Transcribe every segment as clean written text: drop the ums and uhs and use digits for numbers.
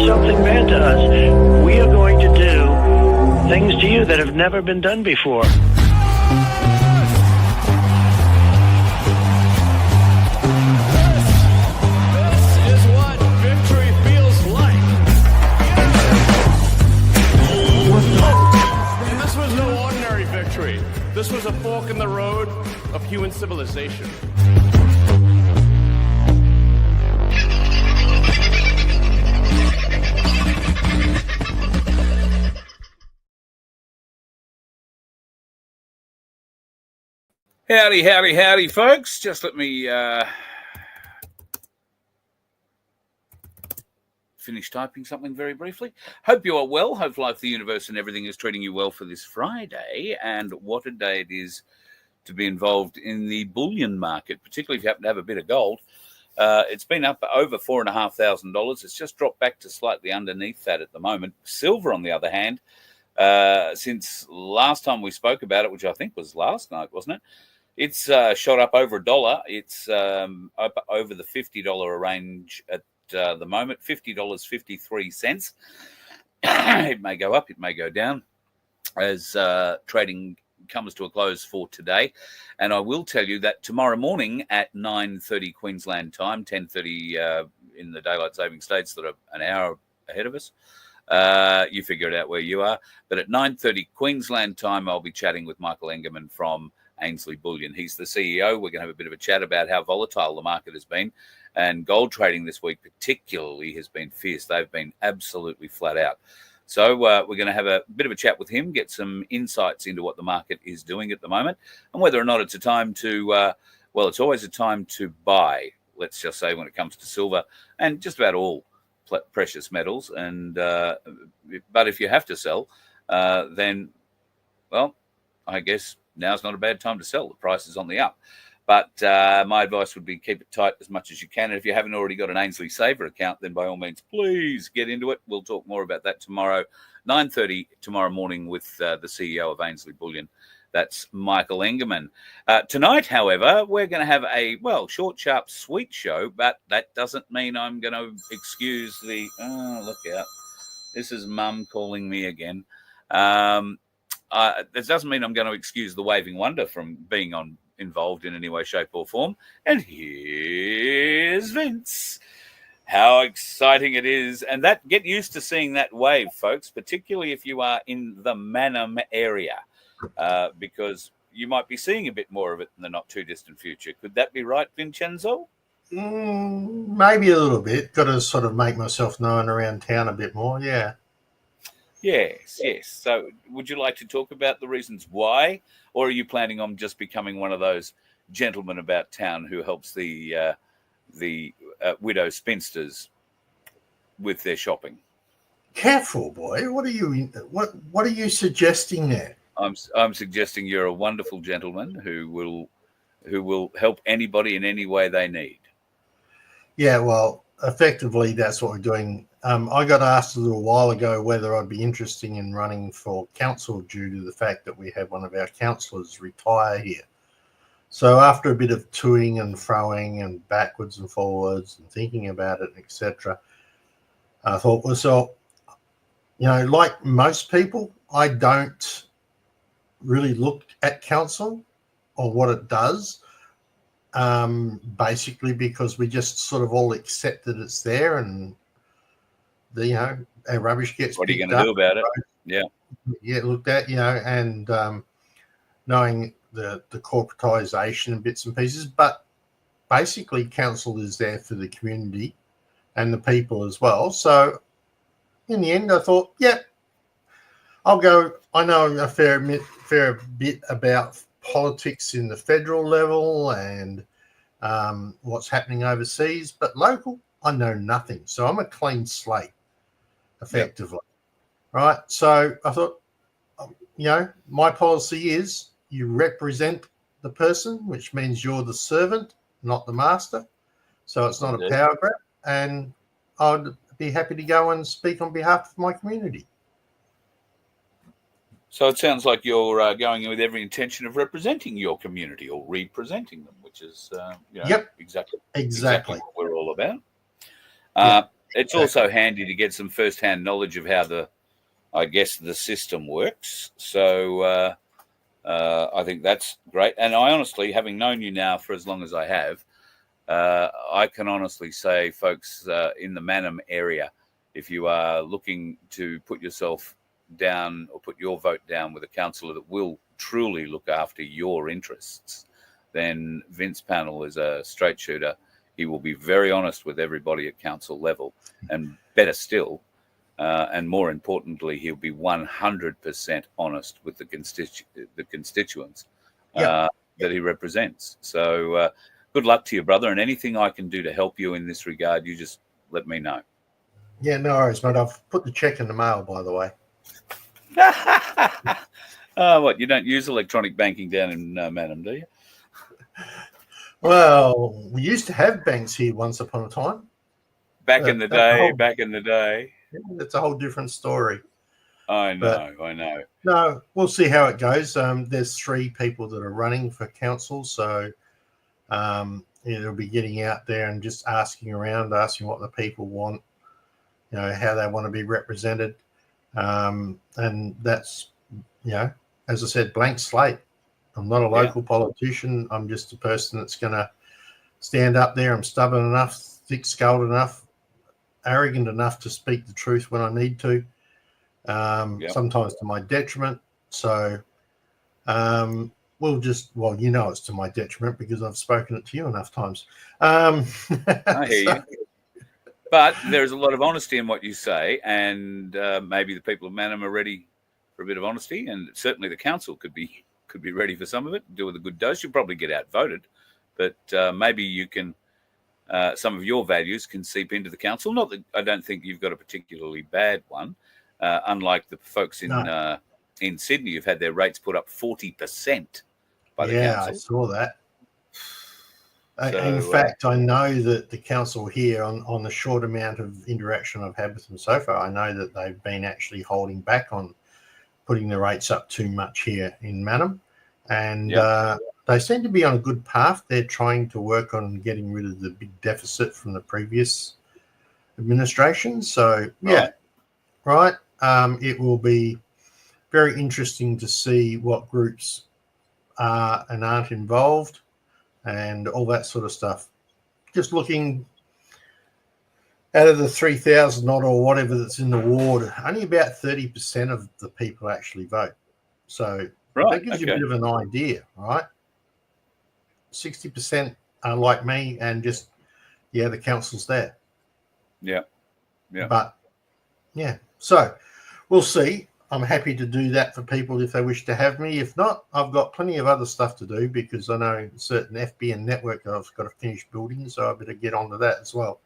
something bad to us, we are going to do things to you that have never been done before. This was a fork in the road of human civilization. Howdy, howdy, howdy, folks. Just let me finish typing something very briefly. Hope you are well. Hope life, the universe, and everything is treating you well for this Friday. And what a day it is to be involved in the bullion market, particularly if you happen to have a bit of gold. It's been up over $4,500. It's just dropped back to slightly underneath that at the moment. Silver, on the other hand, since last time we spoke about it, which I think was last night, wasn't it? It's shot up over $1. It's up over the $50 range at the moment, $50.53. It may go up, it may go down as trading comes to a close for today. And I will tell you that tomorrow morning at 9:30 Queensland time, 10:30 in the daylight saving states that are an hour ahead of us. You figure it out where you are. But at 9:30 Queensland time, I'll be chatting with Michael Engerman from Ainsley Bullion. He's the CEO. We're going to have a bit of a chat about how volatile the market has been. And gold trading this week particularly has been fierce. They've been absolutely flat out. So we're going to have a bit of a chat with him, get some insights into what the market is doing at the moment and whether or not it's a time to, it's always a time to buy, let's just say, when it comes to silver and just about all precious metals. And but if you have to sell, then, well, I guess now's not a bad time to sell. The price is on the up. But my advice would be keep it tight as much as you can. And if you haven't already got an Ainsley Saver account, then by all means, please get into it. We'll talk more about that tomorrow, 9:30 tomorrow morning with the CEO of Ainsley Bullion. That's Michael Engerman. Tonight, however, we're going to have a, short, sharp, sweet show. But that doesn't mean I'm going to excuse the, look out. This is Mum calling me again. This doesn't mean I'm going to excuse the Waving Wonder from being involved in any way, shape, or form. And here's Vince. How exciting it is. And get used to seeing that wave, folks, particularly if you are in the Mannum area, because you might be seeing a bit more of it in the not too distant future. Could that be right, Vincenzo? Maybe a little bit. Got to sort of make myself known around town a bit more, yeah. Yes. So would you like to talk about the reasons why, or are you planning on just becoming one of those gentlemen about town who helps the widow spinsters with their shopping? Careful, boy. What are you suggesting there? I'm suggesting you're a wonderful gentleman who will help anybody in any way they need. Yeah, well, effectively that's what we're doing. I got asked a little while ago whether I'd be interested in running for council due to the fact that we had one of our councillors retire here. So after a bit of toing and froing and backwards and forwards and thinking about it, etc., I thought, well, so, like most people, I don't really look at council or what it does, basically because we just sort of all accept that it's there and our rubbish gets what are you picked going to up, do about it? Yeah, looked at, and knowing the corporatisation and bits and pieces. But basically, council is there for the community and the people as well. So in the end, I thought, I'll go. I know a fair bit about politics in the federal level and what's happening overseas, but local, I know nothing. So I'm a clean slate, effectively. Right? So I thought, my policy is you represent the person, which means you're the servant, not the master. So it's not a power grab. And I'd be happy to go and speak on behalf of my community. So it sounds like you're going in with every intention of representing your community or representing them, which is exactly what we're all about. it's also handy to get some first-hand knowledge of how the system works. So I think that's great. And I honestly, having known you now for as long as I have, I can honestly say, folks, in the Mannum area, if you are looking to put yourself down or put your vote down with a councillor that will truly look after your interests, then Vince Panel is a straight shooter. He will be very honest with everybody at council level, and better still, and more importantly, he'll be 100% honest with the constituents that he represents. So good luck to you, brother, and anything I can do to help you in this regard, you just let me know. Yeah, no worries, mate. I've put the check in the mail, by the way. What, you don't use electronic banking down in Mannum, do you? Well, we used to have banks here once upon a time. Back in the day. Yeah, that's a whole different story. I know. No, we'll see how it goes. There's 3 people that are running for council, so it'll be getting out there and just asking around, asking what the people want, how they want to be represented. And that's, as I said, blank slate. I'm not a local politician. I'm just a person that's going to stand up there. I'm stubborn enough, thick-skulled enough, arrogant enough to speak the truth when I need to, sometimes to my detriment. So it's to my detriment because I've spoken it to you enough times. I hear you. But there's a lot of honesty in what you say, and maybe the people of Mannum are ready for a bit of honesty, and certainly the council could be ready for some of it. Do with a good dose. You'll probably get outvoted, but maybe you can. Some of your values can seep into the council. Not that I don't think you've got a particularly bad one, unlike the folks in Sydney who've had their rates put up 40% by the council. Yeah, I saw that. In fact, I know that the council here, on the short amount of interaction I've had with them so far, I know that they've been actually holding back on putting the rates up too much here in Mannum. And they seem to be on a good path. They're trying to work on getting rid of the big deficit from the previous administration. So, it will be very interesting to see what groups are and aren't involved and all that sort of stuff. Just looking out of the 3,000 odd or whatever that's in the ward, only about 30% of the people actually vote. So that gives you a bit of an idea, right? 60% are like me and just, the council's there. Yeah. But, so we'll see. I'm happy to do that for people if they wish to have me. If not, I've got plenty of other stuff to do because I know certain FBN network I've got to finish building, so I better get onto that as well.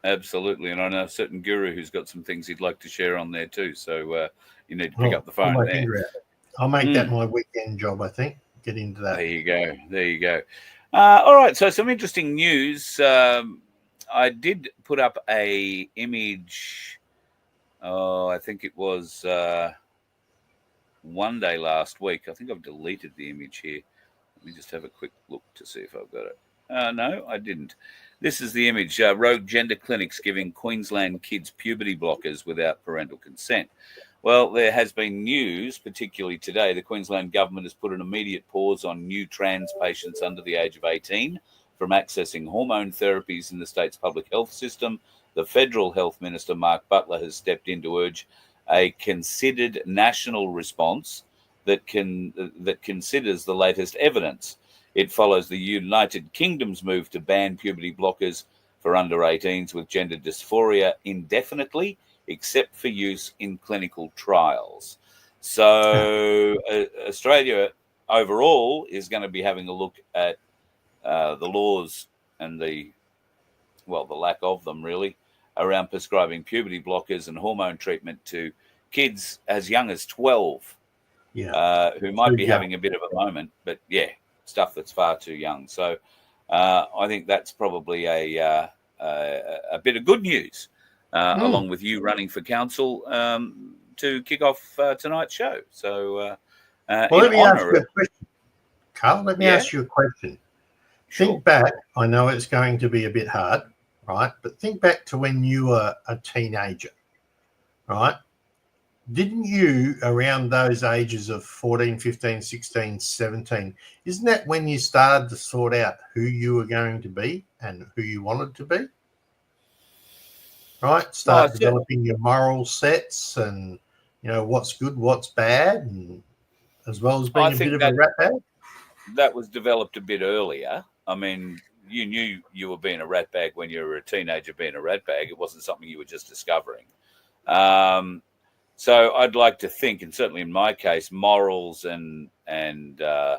Absolutely, and I know a certain guru who's got some things he'd like to share on there too, so you need to pick up the phone there. I'll make that my weekend job, I think. Get into that. There you go. All right, so some interesting news. I did put up a image, I think it was one day last week. I think I've deleted the image here. Let me just have a quick look to see if I've got it. No, I didn't. This is the image. Rogue gender clinics giving Queensland kids puberty blockers without parental consent. Well, there has been news, particularly today. The Queensland government has put an immediate pause on new trans patients under the age of 18 from accessing hormone therapies in the state's public health system. The Federal Health Minister, Mark Butler, has stepped in to urge a considered national response that considers the latest evidence. It follows the United Kingdom's move to ban puberty blockers for under 18s with gender dysphoria indefinitely, except for use in clinical trials. So Australia overall is going to be having a look at the laws and the lack of them really around prescribing puberty blockers and hormone treatment to kids as young as 12 who might be having a bit of a moment, but stuff that's far too young. So I think that's probably a bit of good news, along with you running for council to kick off tonight's show. So, let me ask you a question, Carl. Let me ask you a question. Sure. Think back. I know it's going to be a bit hard, right? but think back to when you were a teenager, right? Didn't you, around those ages of 14, 15, 16, 17, isn't that when you started to sort out who you were going to be and who you wanted to be? Right? Start developing your moral sets and, what's good, what's bad, and as well as being a bit of a rat bag? That was developed a bit earlier. I mean, you knew you were being a rat bag when you were a teenager being a rat bag. It wasn't something you were just discovering. So I'd like to think, and certainly in my case, morals and I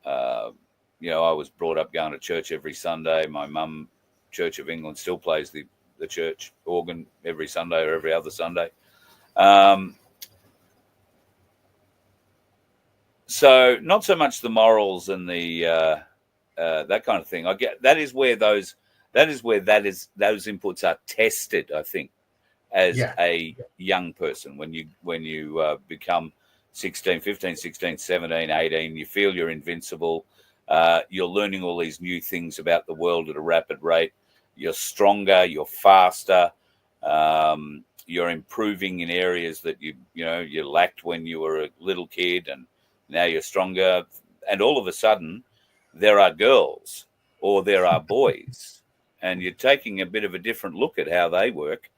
was brought up going to church every Sunday. My mum, Church of England, still plays the church organ every Sunday or every other Sunday. So not so much the morals and the that kind of thing. I get that is where those inputs are tested, I think, as a young person. When you become 16, 15, 16, 17, 18, you feel you're invincible. You're learning all these new things about the world at a rapid rate. You're stronger, you're faster, you're improving in areas that you lacked when you were a little kid, and now you're stronger. And all of a sudden, there are girls or there are boys, and you're taking a bit of a different look at how they work.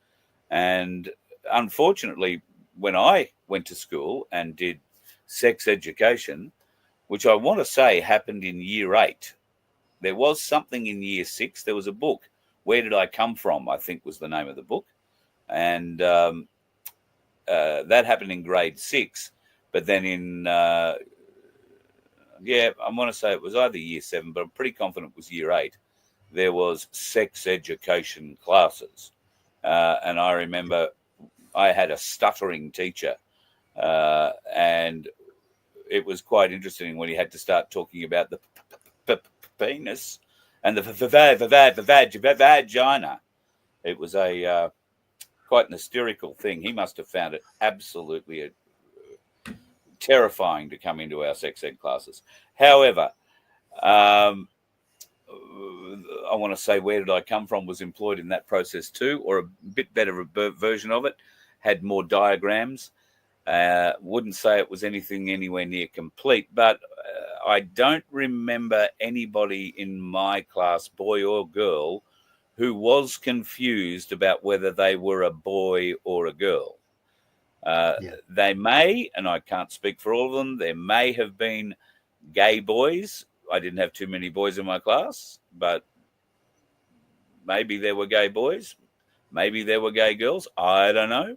And unfortunately, when I went to school and did sex education, which I want to say happened in year 8, there was something in year 6. There was a book, Where Did I Come From, I think was the name of the book. And that happened in grade 6. But then in, I want to say it was either year 7, but I'm pretty confident it was year 8. There was sex education classes. And I remember I had a stuttering teacher, and it was quite interesting when he had to start talking about the penis and the vagina. It was a quite an hysterical thing. He must have found it absolutely terrifying to come into our sex ed classes. However, I want to say Where Did I Come From was employed in that process too, or a bit better version of it, had more diagrams. Wouldn't say it was anything anywhere near complete, but I don't remember anybody in my class, boy or girl, who was confused about whether they were a boy or a girl. They may, and I can't speak for all of them, there may have been gay boys. I didn't have too many boys in my class, but maybe there were gay boys. Maybe there were gay girls. I don't know.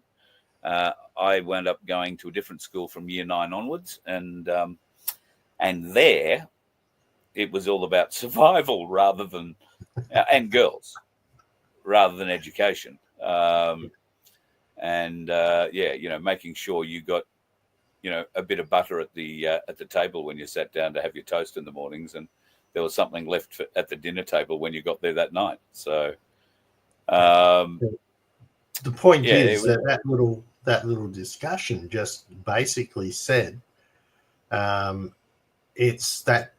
I wound up going to a different school from year 9 onwards, and there it was all about survival rather than and girls rather than education. Making sure you got a bit of butter at the table when you sat down to have your toast in the mornings, and there was something left at the dinner table when you got there that night. So the point is that little discussion just basically said it's that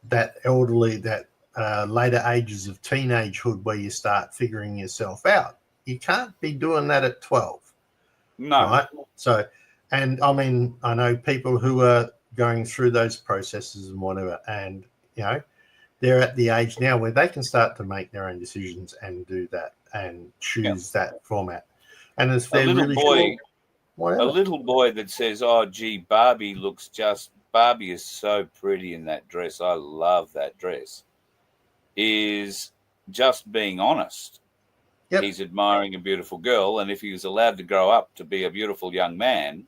elderly, that later ages of teenagehood where you start figuring yourself out. You can't be doing that at 12. No. Right? So, and I mean, I know people who are going through those processes and whatever, and, they're at the age now where they can start to make their own decisions and do that and choose that format. And if they're really sure, a little boy that says, "Oh, gee, Barbie is so pretty in that dress. I love that dress," is just being honest. Yep. He's admiring a beautiful girl, and if he was allowed to grow up to be a beautiful young man,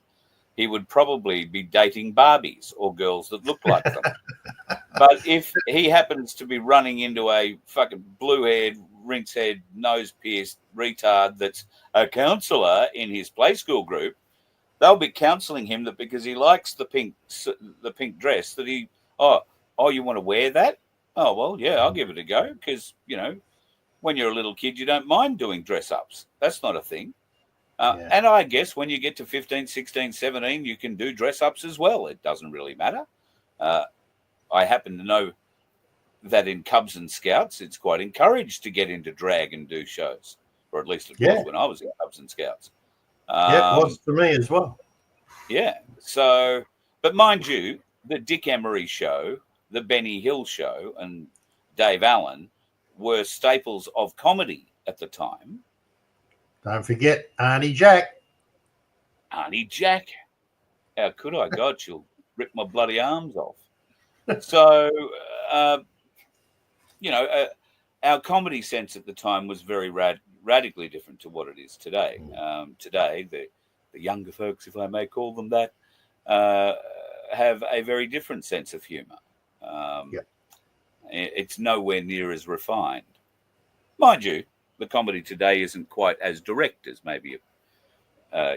he would probably be dating Barbies or girls that look like them. But if he happens to be running into a fucking blue-haired, rinse-head, nose-pierced retard that's a counsellor in his play school group, they'll be counselling him that because he likes the pink dress that he, you want to wear that? Oh, well, yeah, I'll give it a go because, when you're a little kid, you don't mind doing dress-ups. That's not a thing. And I guess when you get to 15, 16, 17, you can do dress-ups as well. It doesn't really matter. I happen to know that in Cubs and Scouts, it's quite encouraged to get into drag and do shows, or at least it Yeah. was when I was in Cubs and Scouts. Yeah, it was for me as well. Yeah. So, but mind you, the Dick Emery show, the Benny Hill show, and Dave Allen were staples of comedy at the time. Don't forget Arnie Jack. Arnie Jack. How could I? God, she'll rip my bloody arms off. So, our comedy sense at the time was very radically different to what it is today. Today, the younger folks, if I may call them that, have a very different sense of humour. It's nowhere near as refined. Mind you, the comedy today isn't quite as direct as maybe it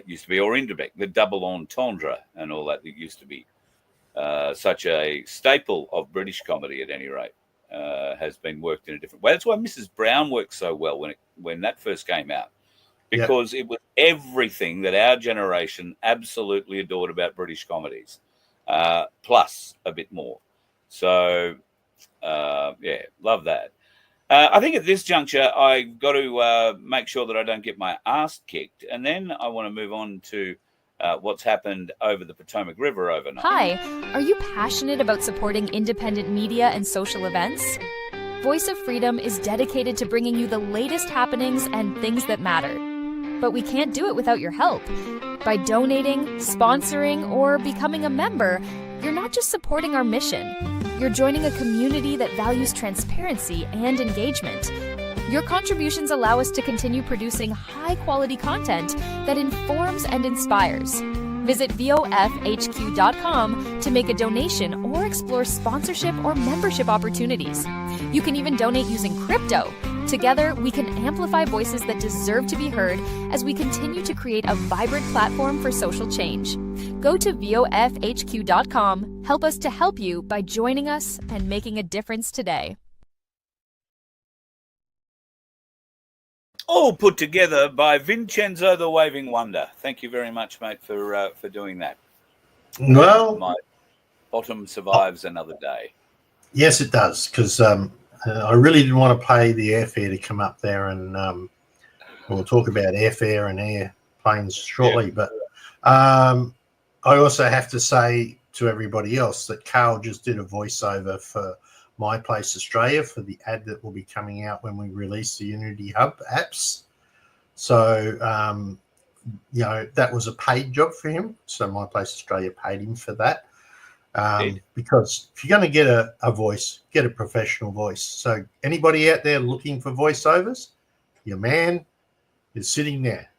used to be, or indirect. The double entendre and all that used to be such a staple of British comedy, at any rate, has been worked in a different way. That's why Mrs. Brown worked so well when that first came out, because it was everything that our generation absolutely adored about British comedies, plus a bit more. So, love that. I think at this juncture, I've got to make sure that I don't get my ass kicked. And then I want to move on to what's happened over the Potomac River overnight. Hi, are you passionate about supporting independent media and social events? Voice of Freedom is dedicated to bringing you the latest happenings and things that matter. But we can't do it without your help. By donating, sponsoring, or becoming a member, you're not just supporting our mission. You're joining a community that values transparency and engagement. Your contributions allow us to continue producing high-quality content that informs and inspires. Visit VOFHQ.com to make a donation or explore sponsorship or membership opportunities. You can even donate using crypto. Together, we can amplify voices that deserve to be heard as we continue to create a vibrant platform for social change. Go to VOFHQ.com. Help us to help you by joining us and making a difference today. All put together by Vincenzo the Waving Wonder. Thank you very much, mate, for doing that. Well, My bottom survives another day. yes, it does, because I really didn't want to pay the airfare to come up there, and we'll talk about airfare and airplanes shortly. Yeah. But I also have to say to everybody else that Carl just did a voiceover for My Place Australia for the ad that will be coming out when we release the Unity Hub apps. So, that was a paid job for him. So My Place Australia paid him for that. Because if you're going to get a voice, get a professional voice. So anybody out there looking for voiceovers, your man is sitting there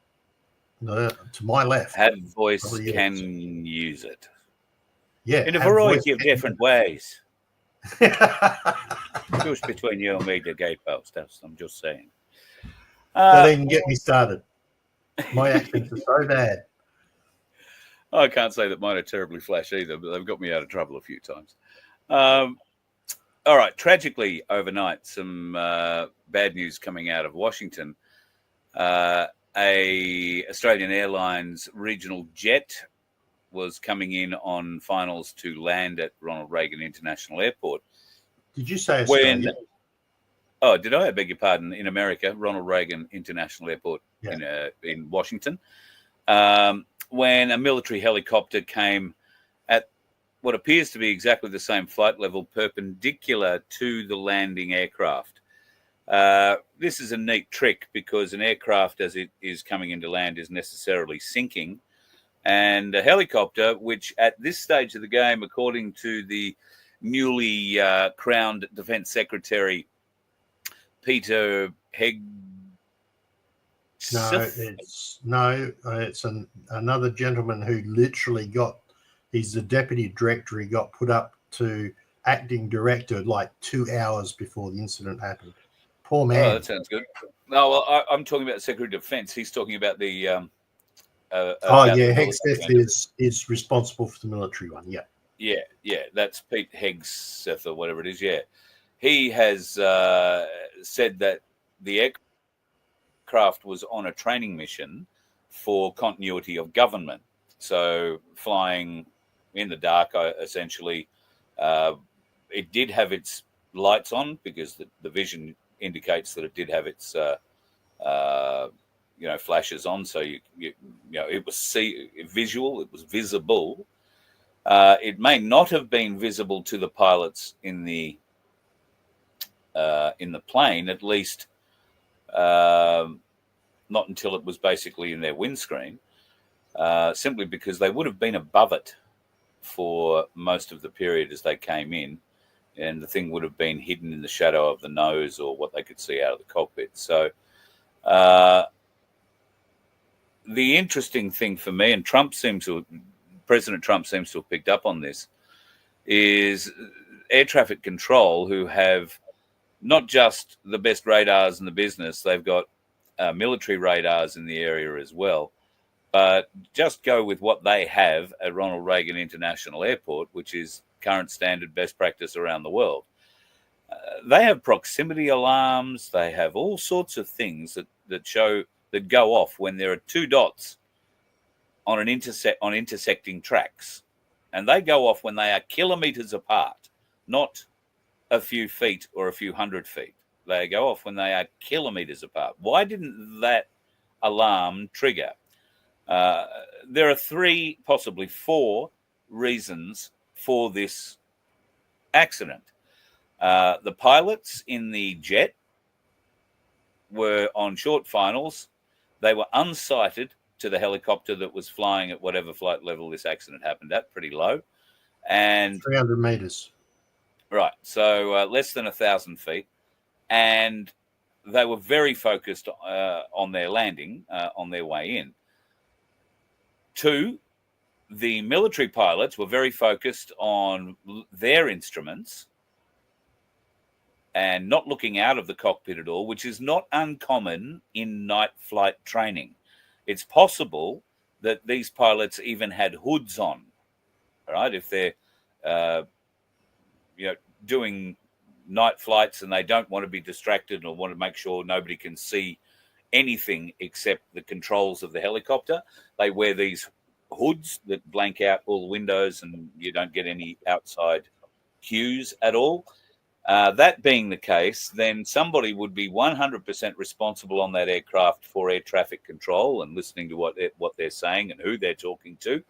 to my left. Have voice Probably can is. use it. Yeah, In a have variety voice of different ways. Just between you and me, the gatepost. I'm just saying. Don't even get me started. My accents are so bad. I can't say that mine are terribly flash either, but they've got me out of trouble a few times. All right. Tragically, overnight, some bad news coming out of Washington. A Australian Airlines regional jet was coming in on finals to land at Ronald Reagan International Airport. Did you say Australia? Oh, did I? I beg your pardon. In America, Ronald Reagan International Airport in Washington. When a military helicopter came at what appears to be exactly the same flight level perpendicular to the landing aircraft. This is a neat trick because an aircraft, as it is coming into land, is necessarily sinking. And a helicopter, which at this stage of the game, according to the newly crowned Defence Secretary, Peter Hegg, it's another gentleman who literally he's the deputy director. He got put up to acting director like 2 hours before the incident happened. Poor man. Oh, that sounds good. No, well, I'm talking about Secretary of Defence. He's talking about the. Hegseth is responsible for the military one. Yeah. Yeah. That's Pete Hegseth or whatever it is. Yeah. He has said that the aircraft was on a training mission for continuity of government. So flying in the dark, essentially, it did have its lights on because the vision indicates that it did have its flashes on, so you know it was visual, it was visible. It may not have been visible to the pilots in the plane, at least not until it was basically in their windscreen, simply because they would have been above it for most of the period as they came in, and the thing would have been hidden in the shadow of the nose or what they could see out of the cockpit. So the interesting thing for me, and President Trump seems to have picked up on this, is air traffic control, who have not just the best radars in the business, they've got military radars in the area as well. But just go with what they have at Ronald Reagan International Airport, which is current standard best practice around the world. They have proximity alarms. They have all sorts of things that go off when there are two dots on intersecting tracks, and they go off when they are kilometers apart, not a few feet or a few hundred feet. They go off when they are kilometers apart. Why didn't that alarm trigger? There are 3, possibly 4 reasons for this accident. The pilots in the jet were on short finals. They were unsighted to the helicopter that was flying at whatever flight level this accident happened at, pretty low. And 300 meters. Right, so less than 1,000 feet. And they were very focused on their landing, on their way in. 2, the military pilots were very focused on their instruments and not looking out of the cockpit at all, which is not uncommon in night flight training. It's possible that these pilots even had hoods on, right? If they're, doing night flights and they don't want to be distracted or want to make sure nobody can see anything except the controls of the helicopter, they wear these hoods that blank out all the windows and you don't get any outside cues at all. That being the case, then somebody would be 100% responsible on that aircraft for air traffic control and listening to what they're saying and who they're talking to,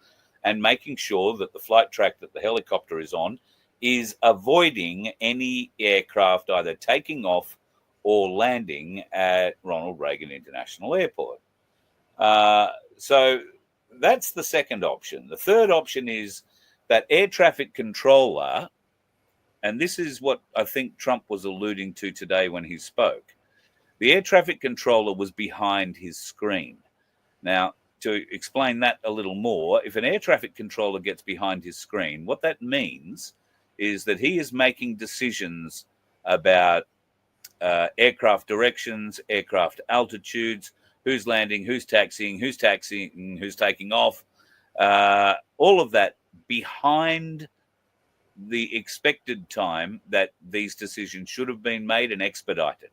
and making sure that the flight track that the helicopter is on is avoiding any aircraft either taking off or landing at Ronald Reagan International Airport. So that's the second option. The third option is that air traffic controller, and this is what I think Trump was alluding to today when he spoke. The air traffic controller was behind his screen. Now, to explain that a little more, if an air traffic controller gets behind his screen, what that means is that he is making decisions about aircraft directions, aircraft altitudes, who's landing, who's taxiing, who's taking off, all of that behind the expected time that these decisions should have been made and expedited.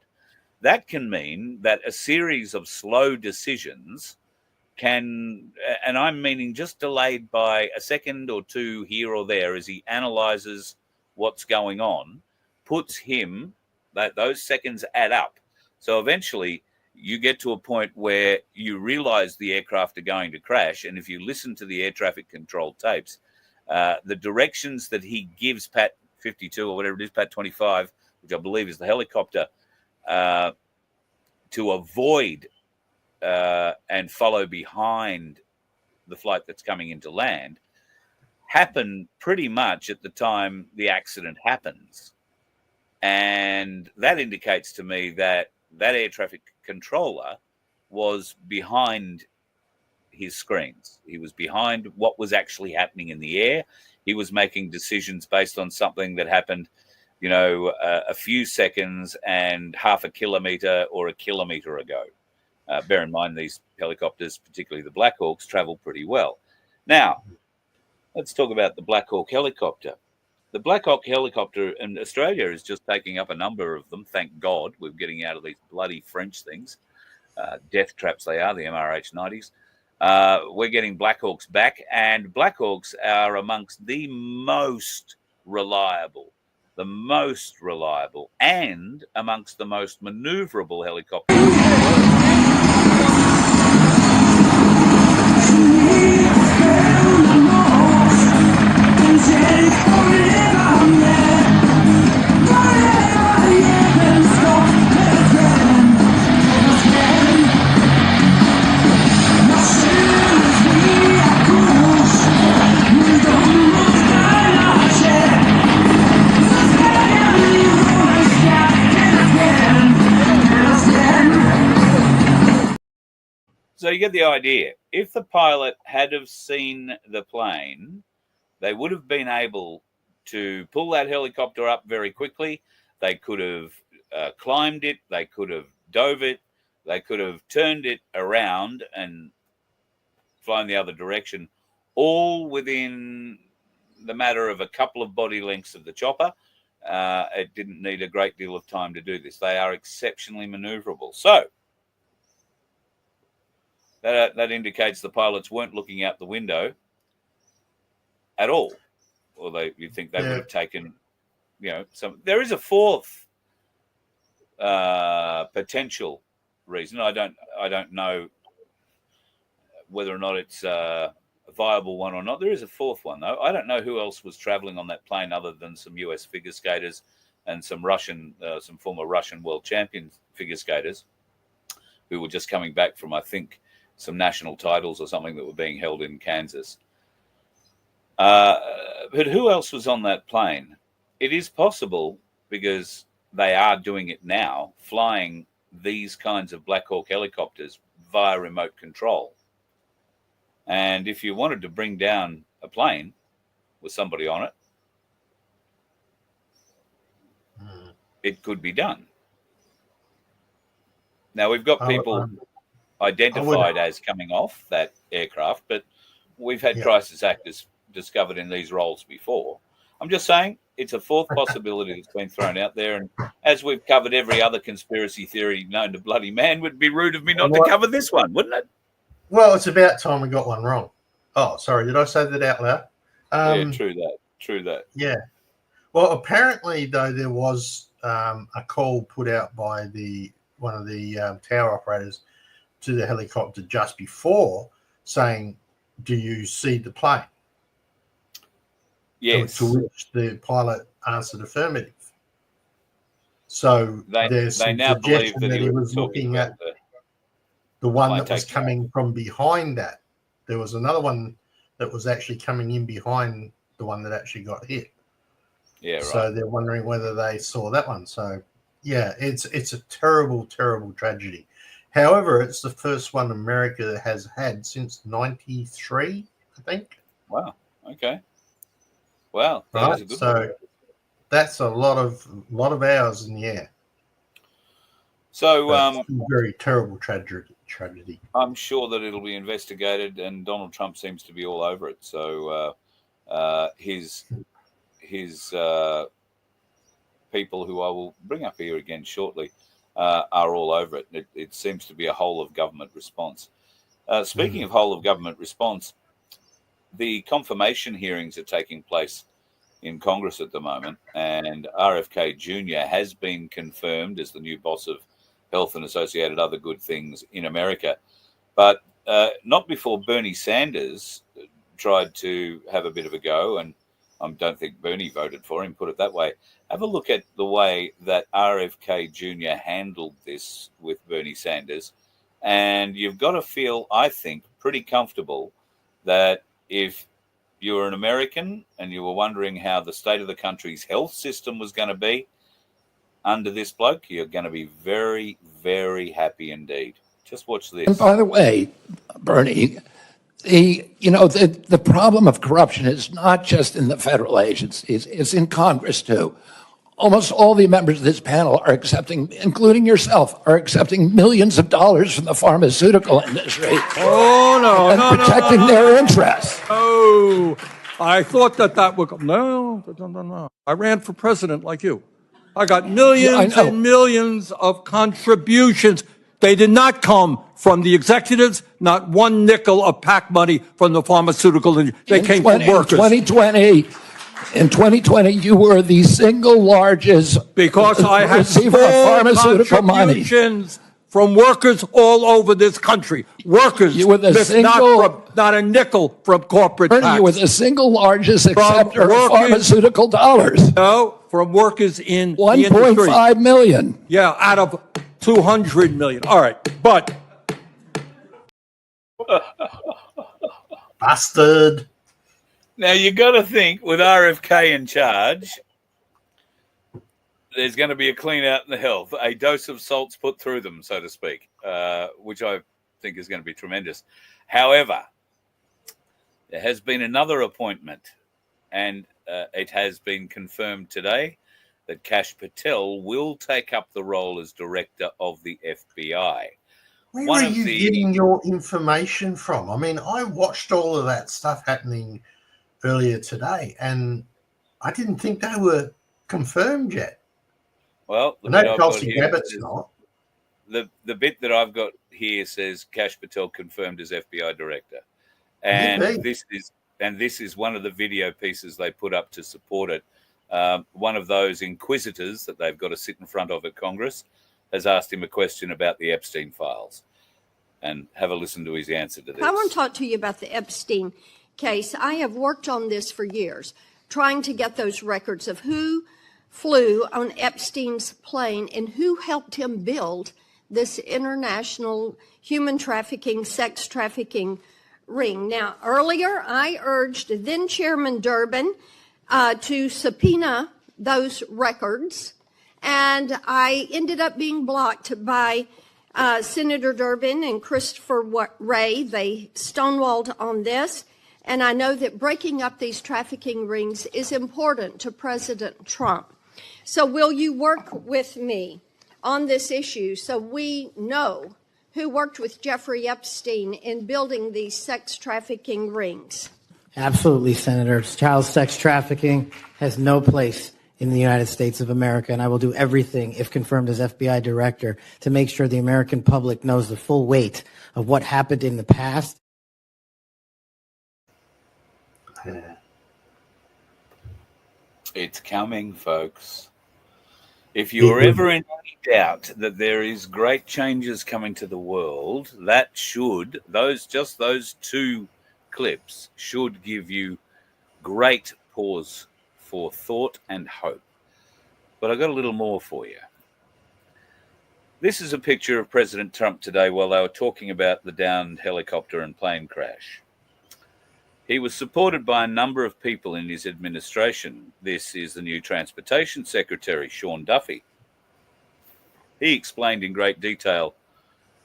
That can mean that a series of slow decisions can, and I'm meaning just delayed by a second or two here or there as he analyzes what's going on, puts him, that those seconds add up. So eventually you get to a point where you realize the aircraft are going to crash. And if you listen to the air traffic control tapes, the directions that he gives Pat 52 or whatever it is, Pat 25, which I believe is the helicopter, to avoid and follow behind the flight that's coming into land, happen pretty much at the time the accident happens. And that indicates to me that that air traffic controller was behind his screens. He was behind what was actually happening in the air. He was making decisions based on something that happened, a few seconds and half a kilometer or a kilometer ago. Bear in mind, these helicopters, particularly the Black Hawks, travel pretty well. Now, let's talk about the Black Hawk helicopter. The Black Hawk helicopter in Australia is just taking up a number of them. Thank God we're getting out of these bloody French things. Death traps they are, the MRH-90s. We're getting Black Hawks back, and Black Hawks are amongst the most reliable, the most reliable and amongst the most maneuverable helicopters. So you get the idea. If the pilot had have seen the plane, they would have been able to pull that helicopter up very quickly. They could have climbed it. They could have dove it. They could have turned it around and flown the other direction, all within the matter of a couple of body lengths of the chopper. It didn't need a great deal of time to do this. They are exceptionally maneuverable. So that indicates the pilots weren't looking out the window at all. Or you think they would have taken, some. There is a fourth potential reason. I don't know whether or not it's a viable one or not. There is a fourth one though. I don't know who else was traveling on that plane other than some US figure skaters and some former Russian world champion figure skaters who were just coming back from, I think, some national titles or something that were being held in Kansas. But who else was on that plane? It is possible, because they are doing it now, flying these kinds of Black Hawk helicopters via remote control. And if you wanted to bring down a plane with somebody on it, it could be done. Now, we've got people identified as coming off that aircraft, but we've had crisis actors discovered in these roles before. I'm just saying it's a fourth possibility that's been thrown out there, and as we've covered every other conspiracy theory known to bloody man, it would be rude of me not to cover this one, wouldn't it? Well, it's about time we got one wrong. Oh, sorry, did I say that out loud? Yeah, true that. Yeah. Well, apparently, though, there was a call put out by one of the tower operators to the helicopter just before saying, "Do you see the plane?" Yes. To which the pilot answered affirmative. So they now believe that he was looking at the one that was coming from behind that. There was another one that was actually coming in behind the one that actually got hit. Yeah, right. So they're wondering whether they saw that one. So yeah, it's a terrible, terrible tragedy. However, it's the first one America has had since '93, I think. Wow. Okay. Wow. Right. So that's a lot of hours in the air. So very terrible tragedy. I'm sure that it'll be investigated, and Donald Trump seems to be all over it. So his people, who I will bring up here again shortly, are all over it. It seems to be a whole of government response. Speaking of whole of government response, the confirmation hearings are taking place in Congress at the moment, and RFK Jr. has been confirmed as the new boss of health and associated other good things in America, but not before Bernie Sanders tried to have a bit of a go, and I don't think Bernie voted for him, put it that way. Have a look at the way that RFK Jr. handled this with Bernie Sanders, and you've got to feel, I think, pretty comfortable that if you were an American and you were wondering how the state of the country's health system was going to be under this bloke, you're going to be very, very happy indeed. Just watch this. And by the way, Bernie, the problem of corruption is not just in the federal agencies, it's in Congress too. Almost all the members of this panel are accepting, including yourself, are accepting millions of dollars from the pharmaceutical industry. And protecting their interests. Oh, I thought that would go. No. I ran for president like you. I got millions and millions of contributions. They did not come from the executives, not one nickel of PAC money from the pharmaceutical industry. They came from workers. In 2020, In 2020, you were the single largest Because I had receiver of full pharmaceutical money. contributions from workers all over this country. Workers, You were the lift single- not a nickel from corporate Bernie, tax. you were the single largest acceptor of working- pharmaceutical dollars. No, from workers in the 1.5 industry. million. Yeah, out of 200 million. All right, but Bastard. Now you got to think with RFK in charge, there's going to be a clean out in the health, a dose of salts put through them, so to speak, which I think is going to be tremendous. However, there has been another appointment, and it has been confirmed today that Kash Patel will take up the role as director of the FBI. Where One are of you the- getting your information from? I mean, I watched all of that stuff happening earlier today, and I didn't think they were confirmed yet. Well, I know Tulsi Gabbard's is- not. the bit that I've got here says Kash Patel confirmed as FBI director, and Yippee. this is one of the video pieces they put up to support it. One of those inquisitors that they've got to sit in front of at Congress has asked him a question about the Epstein files, and have a listen to his answer to this. I want to talk to you about the Epstein case. I have worked on this for years, trying to get those records of who flew on Epstein's plane and who helped him build this international human trafficking, sex trafficking ring. Now, earlier I urged then Chairman Durbin to subpoena those records, and I ended up being blocked by Senator Durbin and Christopher Wray. They stonewalled on this, and I know that breaking up these trafficking rings is important to President Trump. So will you work with me on this issue so we know who worked with Jeffrey Epstein in building these sex trafficking rings? Absolutely, Senator. Child sex trafficking has no place in the United States of America, and I will do everything, if confirmed as FBI director, to make sure the American public knows the full weight of what happened in the past. It's coming, folks. If you're ever in any doubt that there is great changes coming to the world, that should, those two clips should give you great pause for thought and hope. But I got a little more for you. This is a picture of President Trump today while they were talking about the downed helicopter and plane crash. He was supported by a number of people in his administration. This is the new Transportation Secretary, Sean Duffy. He explained in great detail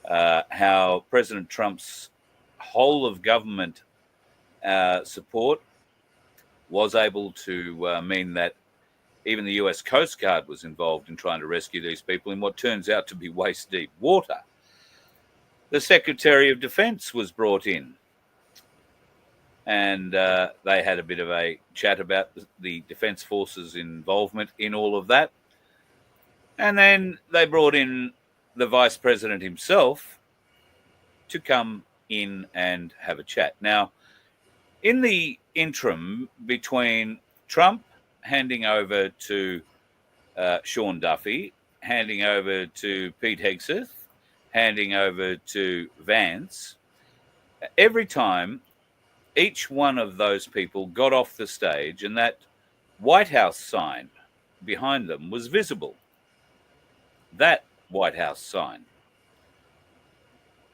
how President Trump's whole of government support was able to mean that even the US Coast Guard was involved in trying to rescue these people in what turns out to be waist-deep water. The Secretary of Defense was brought in, and they had a bit of a chat about the Defense Force's involvement in all of that. And then they brought in the Vice President himself to come in and have a chat. Now, in the interim between Trump handing over to Sean Duffy, handing over to Pete Hegseth, handing over to Vance, every time each one of those people got off the stage and that White House sign behind them was visible. That White House sign.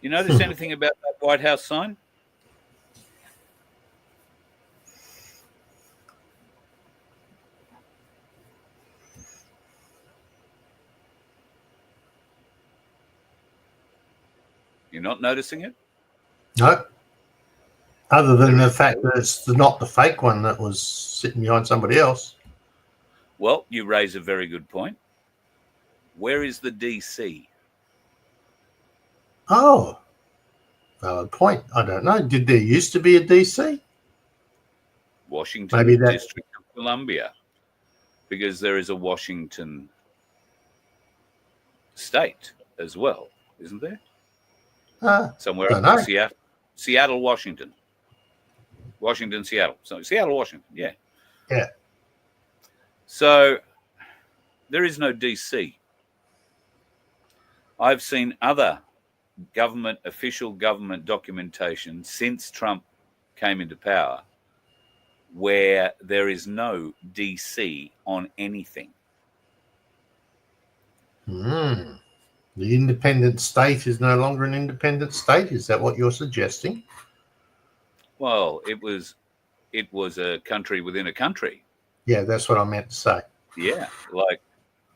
You notice anything about that White House sign? You're not noticing it? No. Other than the fact that it's not the fake one that was sitting behind somebody else. Well, you raise a very good point. Where is the DC? Oh, valid point. I don't know. Did there used to be a DC? Washington Maybe that- District of Columbia. Because there is a Washington state as well, isn't there? Somewhere don't up know. in Seattle. Seattle, Washington. Washington, Seattle. So Seattle, Washington, yeah. Yeah. So there is no DC. I've seen other official government documentation since Trump came into power where there is no DC on anything. The independent state is no longer an independent state. Is that what you're suggesting? Well, it was a country within a country. Yeah, that's what I meant to say. Yeah,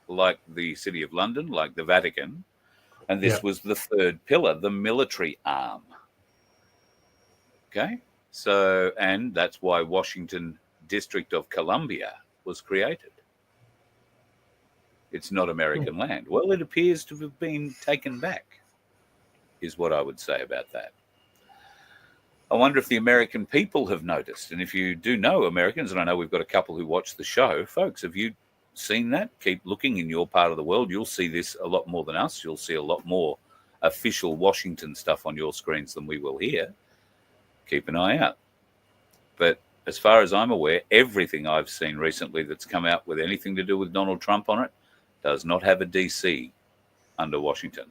like the City of London, like the Vatican. And this was the third pillar, the military arm. Okay? So, and that's why Washington District of Columbia was created. It's not American land. Well, it appears to have been taken back, is what I would say about that. I wonder if the American people have noticed. And if you do know Americans, and I know we've got a couple who watch the show, folks, have you seen that? Keep looking in your part of the world. You'll see this a lot more than us. You'll see a lot more official Washington stuff on your screens than we will here. Keep an eye out. But as far as I'm aware, everything I've seen recently that's come out with anything to do with Donald Trump on it does not have a DC under Washington.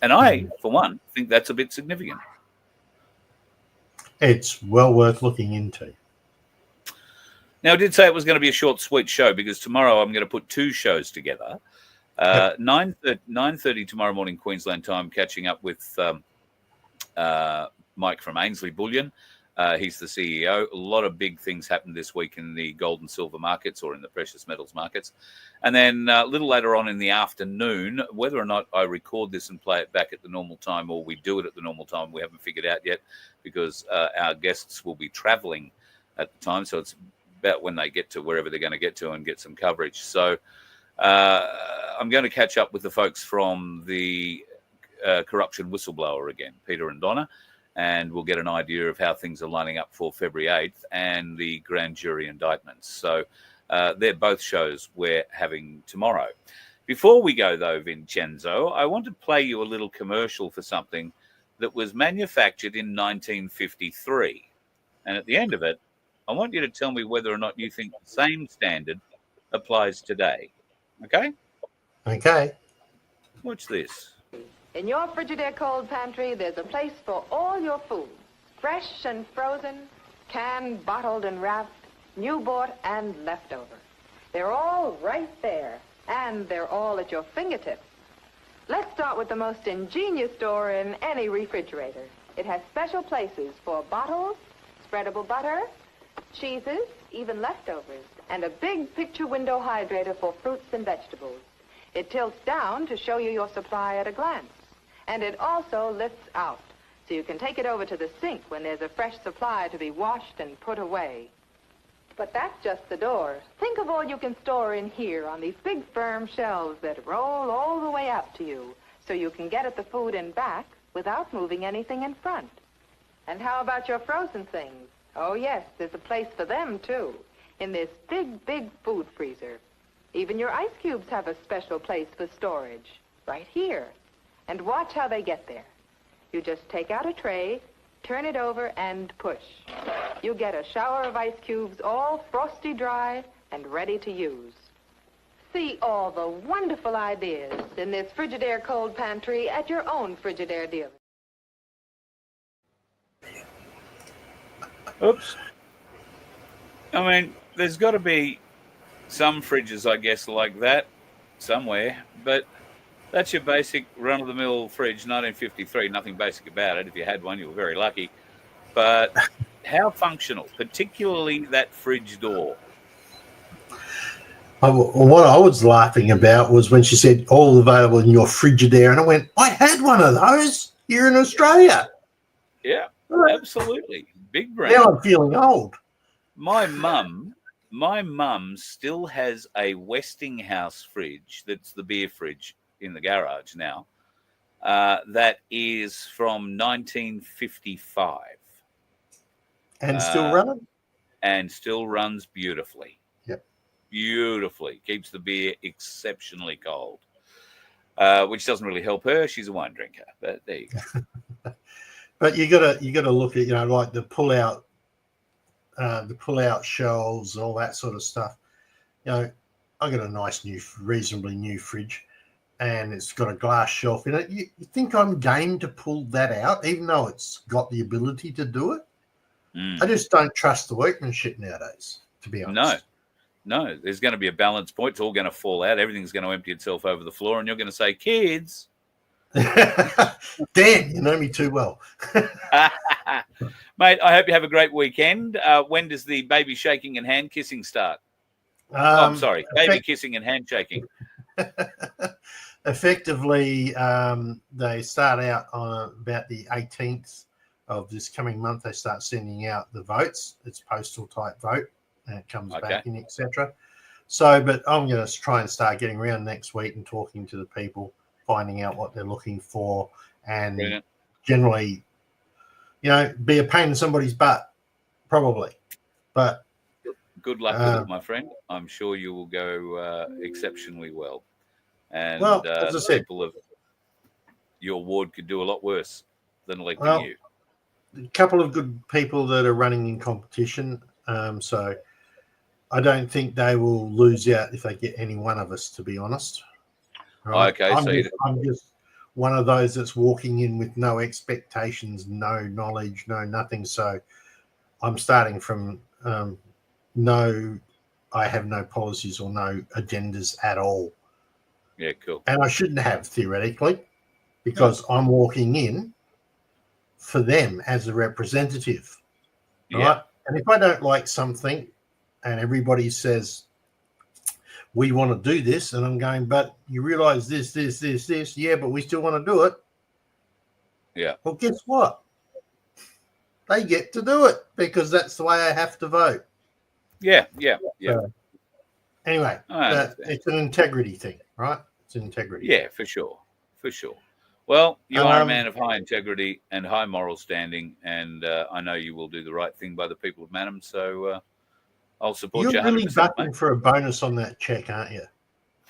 And I, for one, think that's a bit significant. It's well worth looking into. Now, I did say it was going to be a short, sweet show because tomorrow I'm going to put two shows together. 9:30 tomorrow morning, Queensland time, catching up with Mike from Ainsley Bullion. He's the CEO. A lot of big things happened this week in the gold and silver markets or in the precious metals markets. And then a little later on in the afternoon, whether or not I record this and play it back at the normal time or we do it at the normal time, we haven't figured out yet because our guests will be traveling at the time. So it's about when they get to wherever they're going to get to and get some coverage. So I'm going to catch up with the folks from the corruption whistleblower again, Peter and Donna, and we'll get an idea of how things are lining up for February 8th and the grand jury indictments. So they're both shows we're having tomorrow. Before we go, though, Vincenzo, I want to play you a little commercial for something that was manufactured in 1953. And at the end of it, I want you to tell me whether or not you think the same standard applies today. Okay? Okay. Watch this. In your Frigidaire cold pantry, there's a place for all your foods. Fresh and frozen, canned, bottled, and wrapped, new bought and leftover. They're all right there, and they're all at your fingertips. Let's start with the most ingenious door in any refrigerator. It has special places for bottles, spreadable butter, cheeses, even leftovers, and a big picture window hydrator for fruits and vegetables. It tilts down to show you your supply at a glance. And it also lifts out, so you can take it over to the sink when there's a fresh supply to be washed and put away. But that's just the door. Think of all you can store in here on these big firm shelves that roll all the way up to you, so you can get at the food in back without moving anything in front. And how about your frozen things? Oh, yes, there's a place for them, too, in this big, big food freezer. Even your ice cubes have a special place for storage, right here. And watch how they get there. You just take out a tray, turn it over, and push. You get a shower of ice cubes all frosty dry and ready to use. See all the wonderful ideas in this Frigidaire cold pantry at your own Frigidaire dealer. Oops. I mean, there's got to be some fridges, I guess, like that somewhere, but that's your basic run-of-the-mill fridge, 1953, nothing basic about it. If you had one, you were very lucky. But how functional, particularly that fridge door? What I was laughing about was when she said, all available in your Frigidaire, and I went, I had one of those here in Australia. Yeah, absolutely. Big brand. Now I'm feeling old. My mum still has a Westinghouse fridge that's the beer fridge in the garage now, that is from 1955. And still running? And still runs beautifully. Yep. Beautifully. Keeps the beer exceptionally cold, which doesn't really help her. She's a wine drinker, but there you go. But you gotta look at, like the pull-out the pull-out shelves and all that sort of stuff. You know, I got a nice reasonably new fridge, and it's got a glass shelf in it. You think I'm game to pull that out, even though it's got the ability to do it? I just don't trust the workmanship nowadays, to be honest. No, there's going to be a balance point. It's all going to fall out. Everything's going to empty itself over the floor, and you're going to say, kids. Dan, you know me too well. Mate, I hope you have a great weekend. When does the baby shaking and hand kissing start? I'm sorry, baby kissing and handshaking. Effectively, they start out on about the 18th of this coming month. They start sending out the votes. It's postal type vote, and it comes back in, etc. So, but I'm going to try and start getting around next week and talking to the people, finding out what they're looking for, and generally, you know, be a pain in somebody's butt, probably. But good luck with it, my friend. I'm sure you will go exceptionally well. And well, as I said, people of your ward could do a lot worse than electing you. A couple of good people that are running in competition, so I don't think they will lose out if they get any one of us, to be honest. Right? Okay, I'm just one of those that's walking in with no expectations, no knowledge, no nothing. So I'm starting from I have no policies or no agendas at all. Yeah, cool. And I shouldn't have, theoretically, because I'm walking in for them as a representative. Right? And if I don't like something and everybody says, we want to do this, and I'm going, but you realize this, yeah, but we still want to do it. Yeah. Well, guess what? They get to do it because that's the way I have to vote. Yeah. Anyway, it's an integrity thing, right? It's an integrity. Yeah, for sure. Well, you are a man of high integrity and high moral standing, and I know you will do the right thing by the people of Mannum, so I'll support you. You're really backing for a bonus on that check, aren't you?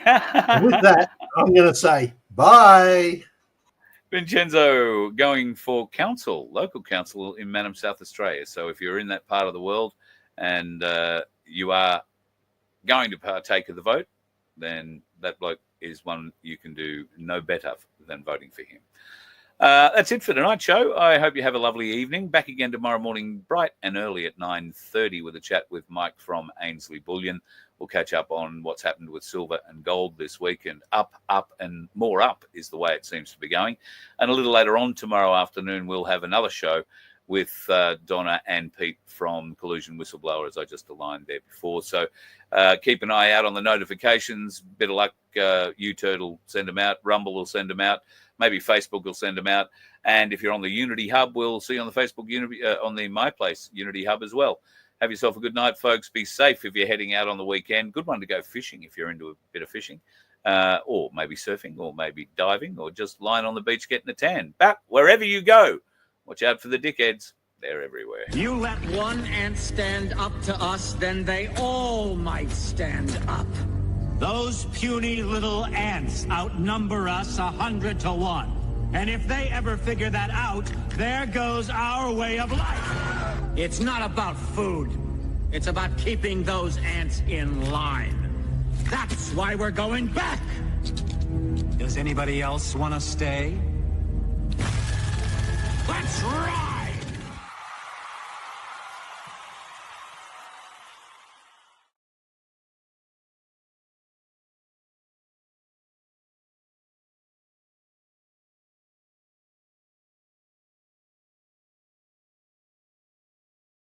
And with that, I'm going to say bye. Vincenzo going for local council in Mannum, South Australia. So if you're in that part of the world and you are going to partake of the vote, then that bloke is one you can do no better than voting for him. That's it for tonight's show. I hope you have a lovely evening. Back again tomorrow morning, bright and early at 9:30 with a chat with Mike from Ainsley Bullion. We'll catch up on what's happened with silver and gold this week, and up, and more up is the way it seems to be going. And a little later on tomorrow afternoon, we'll have another show with Donna and Pete from Collusion Whistleblower, as I just aligned there before. So keep an eye out on the notifications. Bit of luck, U-Turd will send them out. Rumble will send them out. Maybe Facebook will send them out. And if you're on the Unity Hub, we'll see you on the Facebook on the MyPlace Unity Hub as well. Have yourself a good night, folks. Be safe if you're heading out on the weekend. Good one to go fishing if you're into a bit of fishing, or maybe surfing, or maybe diving, or just lying on the beach getting a tan. But wherever you go, watch out for the dickheads. They're everywhere. You let one ant stand up to us, then they all might stand up. Those puny little ants outnumber us 100 to 1. And if they ever figure that out, there goes our way of life. It's not about food. It's about keeping those ants in line. That's why we're going back. Does anybody else want to stay?